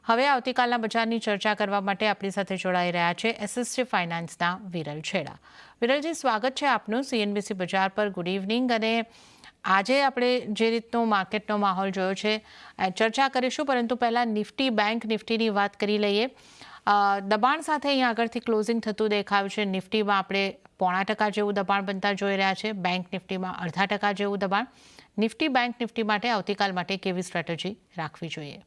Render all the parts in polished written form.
હવે આવતીકાલના બજારની ચર્ચા કરવા માટે આપણી સાથે જોડાઈ રહ્યા છે એસએસજી ફાઇનાન્સના વિરલ છેડા. વિરલજી, સ્વાગત છે આપનું સીએનબીસી બજાર પર. Good evening. અને આજે આપણે જે રીતનો માર્કેટનો માહોલ જોયો છે ચર્ચા કરીશું, પરંતુ પહેલાં નિફ્ટી બેંક નિફ્ટીની વાત કરી લઈએ. દબાણ સાથે અહીંયા આગળથી ક્લોઝિંગ થતું દેખાયું છે. નિફ્ટીમાં આપણે 0.5% જેવું દબાણ બનતા જોઈ રહ્યા છે, બેંક નિફ્ટીમાં 0.5% જેવું દબાણ. નિફ્ટી બેંક નિફ્ટી માટે આવતીકાલ માટે કેવી સ્ટ્રેટેજી રાખવી જોઈએ?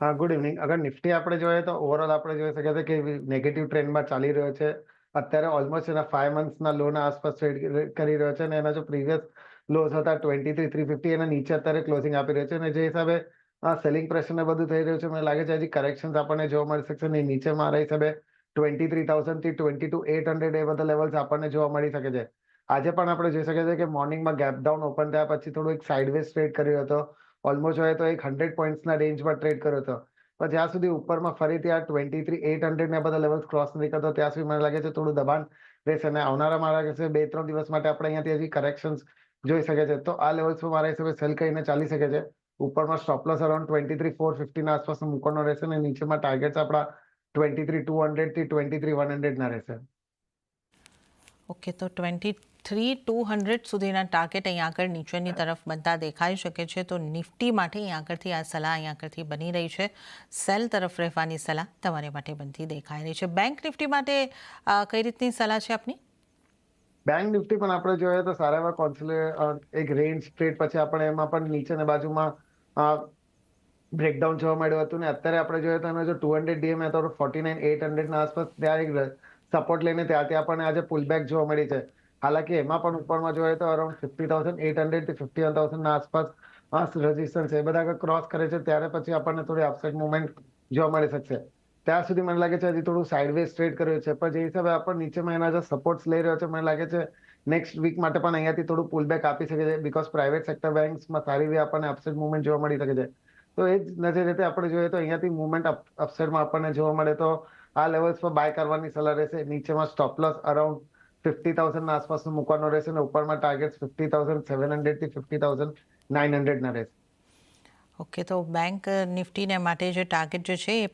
હા, ગુડ ઇવનિંગ. અગર નિફ્ટી આપણે જોઈએ તો ઓવરઓલ આપણે જોઈ શકીએ છીએ કે નેગેટિવ ટ્રેન્ડમાં ચાલી રહ્યો છે. અત્યારે ઓલમોસ્ટ એના 5 મંથ્સના લોના આસપાસ ટ્રેડ કરી રહ્યો છે, અને એના જો પ્રીવિયસ લોસ હતા 23,350 એના નીચે અત્યારે ક્લોઝિંગ આપી રહ્યો છે, અને જે હિસાબે સેલિંગ પ્રેશર ને બધું થઈ રહ્યું છે, મને લાગે છે હજી કરેક્શન્સ આપણને જોવા મળી શકશે. ને નીચે મારા હિસાબે 23,000 થી 22,800 એ બધા લેવલ્સ આપણને જોવા મળી શકે છે. આજે પણ આપણે જોઈ શકીએ છીએ કે મોર્નિંગમાં ગેપ ડાઉન ઓપન થયા પછી થોડું એક સાઇડવેઝ ટ્રેડ કર્યો હતો. ઓલમોસ્ટ હોય તો એક 100 પોઈન્ટ્સના રેન્જમાં ટ્રેડ કર્યો હતો. પણ જ્યાં સુધી ઉપરમાં ફરીથી આ 23,800 ને બધા લેવલ્સ ક્રોસ નથી કરતો, ત્યાં સુધી મને લાગે છે થોડું દબાણ રહેશે. અને આવનારા મારા લાગે છે 2-3 દિવસ માટે આપણે અહીંયાથી હજી કરેક્શન્સ જોઈ શકે છે. તો આ લેવલ્સ પર મારા હિસાબે સેલ કરીને ચાલી શકે છે. ઉપરમાં સ્ટોપ લોસ અરાઉન્ડ 23,450 ના આસપાસ મૂકવાનો રહેશે, અને નીચેમાં ટાર્ગેટ્સ આપણા 23,200 થી 23,100 ના રહેશે. ઓકે, તો 23,200 સુધીના ટાર્ગેટ અહીંયા આગળ નીચેની તરફ બનતા દેખાઈ શકે છે. તો નિફ્ટી માટે અહીંયા આગળથી આ સલાહ અહીંયા આગળથી બની રહી છે. સેલ તરફ રહેવાની સલાહ તમારે માટે બનતી દેખાઈ રહી છે. બેંક નિફ્ટી માટે કઈ રીતની સલાહ છે આપની? બેંક નિફ્ટી પણ આપણે જોઈએ તો સારા એવા એક રેન્જ ટ્રેડ પછી આપણે એમાં પણ નીચેની બાજુમાં બ્રેકડાઉન જોવા મળ્યું હતું. ને અત્યારે આપણે જોઈએ તો એનો જો 200 ડીએમ તો 49,800 ના આસપાસ ત્યાં એક સપોર્ટ લઈને ત્યાંથી આપણને આજે પુલબેક જોવા મળી છે. હાલાકી એમાં પણ ઉપરમાં જોઈએ તો અરાઉન્ડ 50,800 થી 51,000 ના આસપાસ રેઝિસ્ટન્સ એ બધા ક્રોસ કરે છે, ત્યારે પછી આપણને થોડી અપસાઇડ મુવમેન્ટ જોવા મળી શકશે. ત્યાં સુધી મને લાગે છે હજી થોડું સાઇડવેઝ ટ્રેડ કર્યો છે, પણ જે હિસાબે આપણને નીચેમાં એના જે સપોર્ટ્સ લઈ રહ્યો છે, મને લાગે છે નેક્સ્ટ વીક માટે પણ અહીંયાથી થોડું પુલબેક આપી શકે છે, બીકોઝ પ્રાઇવેટ સેક્ટર બેંક્સમાં સારી એવી આપણને અપસાઇડ મુવમેન્ટ જોવા મળી શકે છે. તો એ જ નજરે આપણે જોઈએ તો અહીંયાથી મુવમેન્ટ અપસાઇડમાં આપણને જોવા મળે તો આ લેવલ્સ પર બાય કરવાની સલાહ રહેશે. નીચેમાં સ્ટોપ લોસ અરાઉન્ડ 50,000 ના આસપાસનો મૂકવાનો રહેશે, અને ઉપરમાં ટાર્ગેટ 50,700 થી 50,900 ના રહેશે. ઓકે, તો બેંક નિફ્ટીને માટે જે ટાર્ગેટ જે છે એ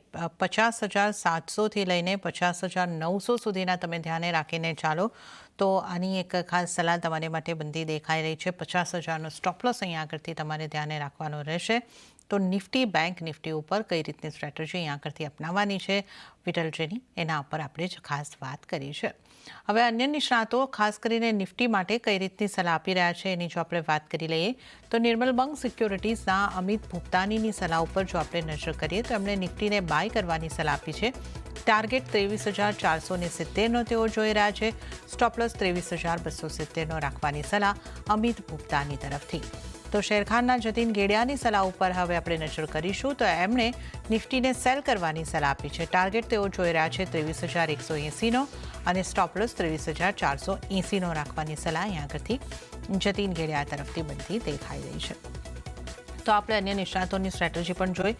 50,700થી લઈને 50,900 સુધીના તમે ધ્યાને રાખીને ચાલો, તો આની એક ખાસ સલાહ તમારે માટે બનતી દેખાઈ રહી છે. 50,000નો સ્ટોપ લોસ અહીંયા આગળથી તમારે ધ્યાને રાખવાનો રહેશે. તો નિફ્ટી બેંક નિફ્ટી ઉપર કઈ રીતની સ્ટ્રેટેજી અહીંયા આગળથી અપનાવવાની છે વિરલજીની, એના ઉપર આપણે જ ખાસ વાત કરી છે. હવે અન્ય નિષ્ણાતો ખાસ કરીને નિફ્ટી માટે કઈ રીતની સલાહ આપી રહ્યા છે એની જો આપણે વાત કરી લઈએ તો નિર્મલ બંગ સિક્યોરિટીઝના અમિત ભુપતાનીની સલાહ ઉપર જો આપણે નજર કરીએ તો એમણે નિફ્ટીને બાય કરવાની સલાહ આપી છે. ટાર્ગેટ 23,470નો તેઓ જોઈ રહ્યા છે. સ્ટોપ લોસ 23,270નો રાખવાની સલાહ અમિત ભુપતાની તરફથી. તો શેરખાનના જતીન ગેડિયાની સલાહ ઉપર હવે આપણે નજર કરીશું. તો એમણે નિફ્ટીને સેલ કરવાની સલાહ આપી છે. ટાર્ગેટ તેઓ જોઈ રહ્યા છે 23,180નો, અને સ્ટોપ લોસ 23,480નો રાખવાની સલાહ અહીંયા આગળથી જતીન ગેડિયા તરફથી બનતી દેખાઈ રહી છે. તો આપણે અન્ય નિષ્ણાતોની સ્ટ્રેટેજી પણ જોઈ.